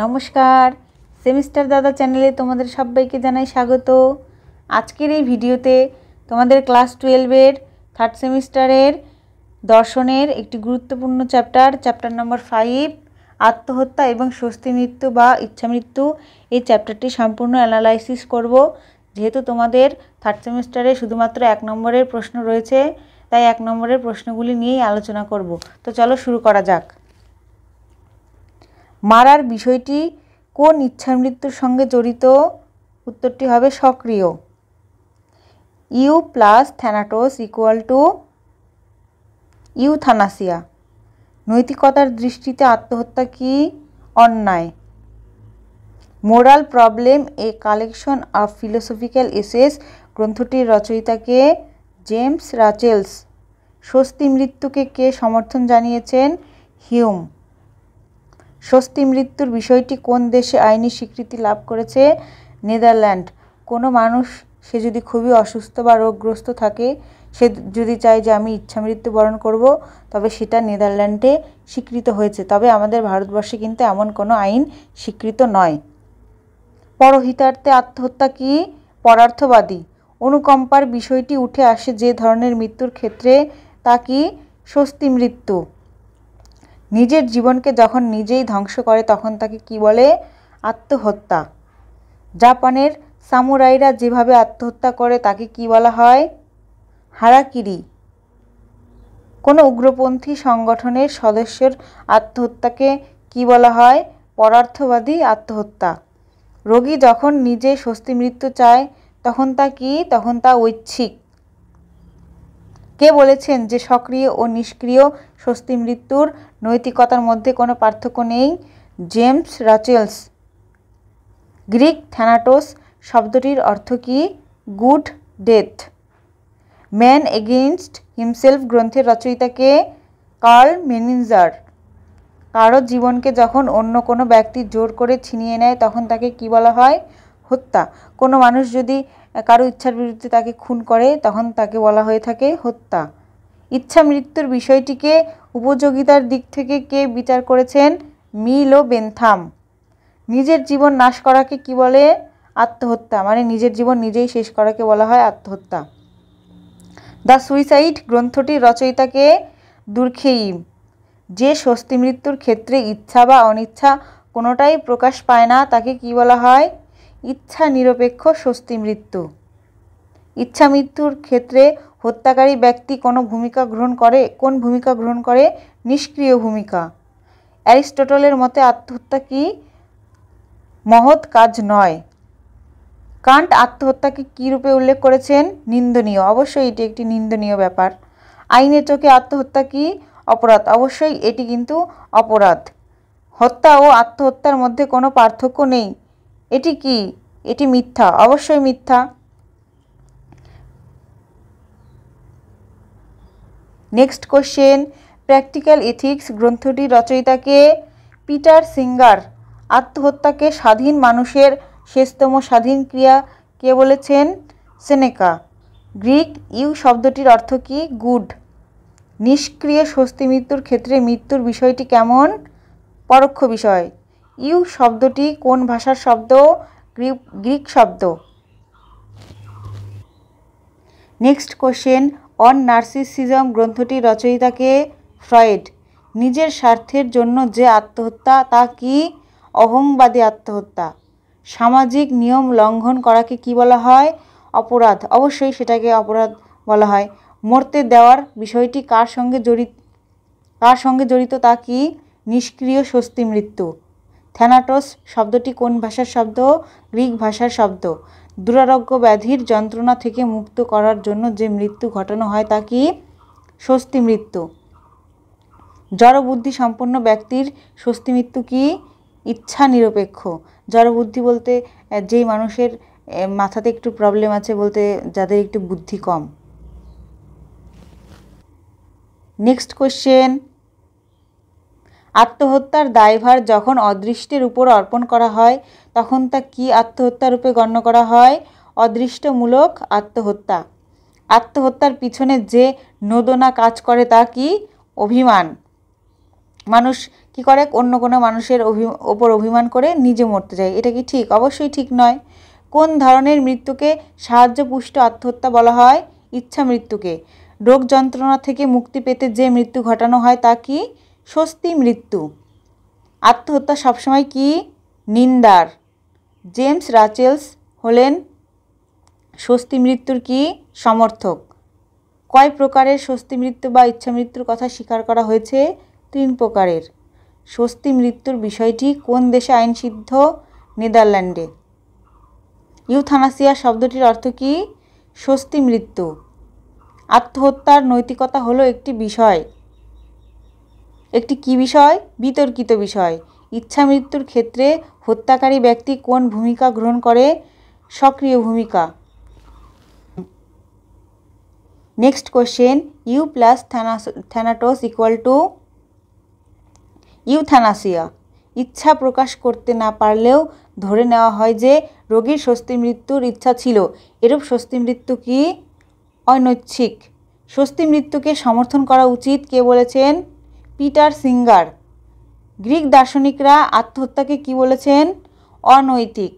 নমস্কার, সেমিস্টার দাদা চ্যানেলে তোমাদের সবাইকে জানাই স্বাগত। আজকের এই ভিডিওতে তোমাদের ক্লাস 12-এর থার্ড সেমিস্টারের দর্শনের একটি গুরুত্বপূর্ণ চ্যাপ্টার নম্বর 5 আত্মহত্যা এবং স্বস্তি মৃত্যু বা ইচ্ছা মৃত্যু, এই চ্যাপ্টারটি সম্পূর্ণ অ্যানালাইসিস করব। যেহেতু তোমাদের থার্ড সেমিস্টারে শুধুমাত্র 1 নম্বরের প্রশ্ন রয়েছে, তাই 1 নম্বরের প্রশ্নগুলি নিয়েই আলোচনা করব। তো চলো শুরু করা যাক। মারার বিষয়টি কোন ইচ্ছা মৃত্যুর সঙ্গে জড়িত? উত্তরটি হবে সক্রিয়। Eu plus thanatos equal to euthanasia. নৈতিকতার দৃষ্টিতে আত্মহত্যা কি? অন্যায়। Moral problem a collection of philosophical essays গ্রন্থটির রচয়িতাকে জেমস রাচেলস। স্বস্তি মৃত্যুকে কে সমর্থন জানিয়েছেন? হিউম। স্বস্তি মৃত্যুর বিষয়টি কোন দেশে আইনি স্বীকৃতি লাভ করেছে? নেদারল্যান্ড। কোনো মানুষ সে যদি খুবই অসুস্থ বা রোগগ্রস্ত থাকে, সে যদি চায় যে আমি ইচ্ছা মৃত্যু বরণ করব, তবে সেটা নেদারল্যান্ডে স্বীকৃত হয়েছে। তবে আমাদের ভারতবর্ষে কিন্তু এমন কোনো আইন স্বীকৃত নয়। পরহিতার্থে আত্মহত্যা কি? পরার্থবাদী। অনুকম্পার বিষয়টি উঠে আসে যে ধরনের মৃত্যুর ক্ষেত্রে, তা কি? স্বস্তি মৃত্যু। নিজের জীবনকে যখন নিজেই ধ্বংস করে তখন তাকে কি বলে? আত্মহত্যা। জাপানের সামুরাইরা যেভাবে আত্মহত্যা করে তাকে কি বলা হয়? হারাকিরি। কোনো উগ্রপন্থী সংগঠনের সদস্যের আত্মহত্যাকে কি বলা হয়? পরার্থবাদী আত্মহত্যা। রোগী যখন নিজে স্বস্তি মৃত্যু চায় তখন তা কি? তখন তা ঐচ্ছিক। কে বলেছেন যে সক্রিয় ও নিষ্ক্রিয় স্বস্তি মৃত্যুর নৈতিকতার মধ্যে কোনো পার্থক্য নেই? জেমস রাচেলস। গ্রিক থ্যানাটোস শব্দটির অর্থ কি? Good death. Man against himself গ্রন্থের রচয়িতাকে? কার্ল মেনিনজার। কারো জীবনকে যখন অন্য কোনো ব্যক্তি জোর করে ছিনিয়ে নেয় তখন তাকে কি বলা হয়? হত্যা। কোনো মানুষ যদি কারো ইচ্ছার বিরুদ্ধে তাকে খুন করে তখন তাকে বলা হয়ে থাকে হত্যা। ইচ্ছা মৃত্যুর বিষয়টিকে উপযোগিতার দিক থেকে কে বিচার করেছেন? মিল ও বেনথাম। নিজের জীবন নাশ করাকে কি বলে? আত্মহত্যা। মানে নিজের জীবন নিজেই শেষ করাকে বলা হয় আত্মহত্যা। দ্য সুইসাইড গ্রন্থটির রচয়িতাকে? দুর্খেইম। যে স্বস্তি মৃত্যুর ক্ষেত্রে ইচ্ছা বা অনিচ্ছা কোনোটাই প্রকাশ পায় না তাকে কি বলা হয়? ইচ্ছা নিরপেক্ষ স্বস্তি মৃত্যু। ইচ্ছা মৃত্যুর ক্ষেত্রে হত্যাকারী ব্যক্তি কোনো ভূমিকা গ্রহণ করে? কোন ভূমিকা গ্রহণ করে? নিষ্ক্রিয় ভূমিকা। অ্যারিস্টটলের মতে আত্মহত্যা কি? মহৎ কাজ নয়। কান্ট আত্মহত্যাকে কী রূপে উল্লেখ করেছেন? নিন্দনীয়। অবশ্যই এটি একটি নিন্দনীয় ব্যাপার। আইনের চোখে আত্মহত্যা কি? অপরাধ। অবশ্যই এটি কিন্তু অপরাধ। হত্যা ও আত্মহত্যার মধ্যে কোনো পার্থক্য নেই। এটি কি? এটি মিথ্যা। অবশ্যই মিথ্যা। নেক্সট কোশ্চেন, প্র্যাকটিক্যাল এথিক্স গ্রন্থটির রচয়িতাকে? Peter singer. আত্মহত্যাকে স্বাধীন মানুষের শেষতম স্বাধীন ক্রিয়া কে বলেছেন? সেনেকা। গ্রিক ইউ শব্দটির অর্থ কি? গুড। নিষ্ক্রিয় স্বস্তি মৃত্যুর ক্ষেত্রে মৃত্যুর বিষয়টি কেমন? পরোক্ষ বিষয়। ইউ শব্দটি কোন ভাষার শব্দ? গ্রিক শব্দ। নেক্সট কোশ্চেন, অন নার্সিসিজম গ্রন্থটির রচয়িতাকে? ফ্রয়েড। নিজের স্বার্থের জন্য যে আত্মহত্যা তা কি? অহংবাদী আত্মহত্যা। সামাজিক নিয়ম লঙ্ঘন করাকে কি বলা হয়? অপরাধ। অবশ্যই সেটাকে অপরাধ বলা হয়। মরতে দেওয়ার বিষয়টি কার সঙ্গে জড়িত তা কি? নিষ্ক্রিয় স্বস্তি মৃত্যু। থ্যানাটোস শব্দটি কোন ভাষার শব্দ? গ্রিক ভাষার শব্দ। দুরারোগ্য ব্যাধির যন্ত্রণা থেকে মুক্ত করার জন্য যে মৃত্যু ঘটানো হয় তা কি? স্বস্তি মৃত্যু। জড়বুদ্ধি সম্পন্ন ব্যক্তির স্বস্তি মৃত্যু কি? ইচ্ছা নিরপেক্ষ। জড়বুদ্ধি বলতে যেই মানুষের মাথাতে একটু প্রবলেম আছে, বলতে যাদের একটু বুদ্ধি কম। নেক্সট কোশ্চেন, আত্মহত্যার দায়ভার যখন অদৃষ্টের উপর অর্পণ করা হয় তখন তা কি আত্মহত্যা রূপে গণ্য করা হয়? অদৃষ্টমূলক আত্মহত্যা। আত্মহত্যার পিছনে যে নোদনা কাজ করে তা কি? অভিমান। মানুষ কি করে, অন্য কোনো মানুষের ওপর অভিমান করে নিজে মরতে যায়। এটা কি ঠিক? অবশ্যই ঠিক নয়। কোন ধরনের মৃত্যুকে সাহায্যপুষ্ট আত্মহত্যা বলা হয়? ইচ্ছা মৃত্যুকে। রোগ যন্ত্রণা থেকে মুক্তি পেতে যে মৃত্যু ঘটানো হয় তা কি? স্বস্তি মৃত্যু। আত্মহত্যা সবসময় কি? নিন্দার। জেমস রাচেলস হলেন স্বস্তি মৃত্যুর কি? সমর্থক। কয় প্রকারের স্বস্তি মৃত্যু বা ইচ্ছা মৃত্যুর কথা স্বীকার করা হয়েছে? 3 প্রকারের। স্বস্তি মৃত্যুর বিষয়টি কোন দেশে আইনসিদ্ধ? নেদারল্যান্ডে। ইউথানাসিয়া শব্দটির অর্থ কি? স্বস্তি মৃত্যু। আত্মহত্যার নৈতিকতা হলো একটি বিষয়। একটি কি বিষয়? বিতর্কিত বিষয়। ইচ্ছা মৃত্যুর ক্ষেত্রে হত্যাকারী ব্যক্তি কোন ভূমিকা গ্রহণ করে? সক্রিয় ভূমিকা। Next question, eu plus thanatos equal to euthanasia. ইচ্ছা প্রকাশ করতে না পারলেও ধরে নেওয়া হয় যে রোগীর স্বস্তি মৃত্যুর ইচ্ছা ছিল। এরূপ স্বস্তি মৃত্যু কি? অনৈচ্ছিক। স্বস্তি মৃত্যুকে সমর্থন করা উচিত কে বলেছেন? Peter singer. গ্রিক দার্শনিকরা আত্মহত্যাকে কি বলেছেন? অনৈতিক।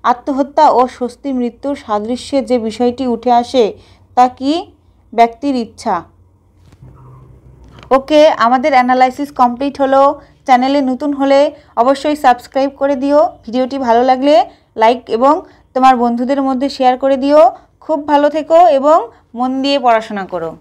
আত্মহত্যা ও স্বস্তি মৃত্যুর সাদৃশ্যে যে বিষয়টি উঠে আসে তা কি? ব্যক্তির ইচ্ছা। ওকে, আমাদের অ্যানালাইসিস কমপ্লিট হলো। চ্যানেলে নতুন হলে অবশ্যই সাবস্ক্রাইব করে দিও। ভিডিওটি ভালো লাগলে লাইক এবং তোমার বন্ধুদের মধ্যে শেয়ার করে দিও। খুব ভালো থেকো এবং মন দিয়ে পড়াশোনা করো।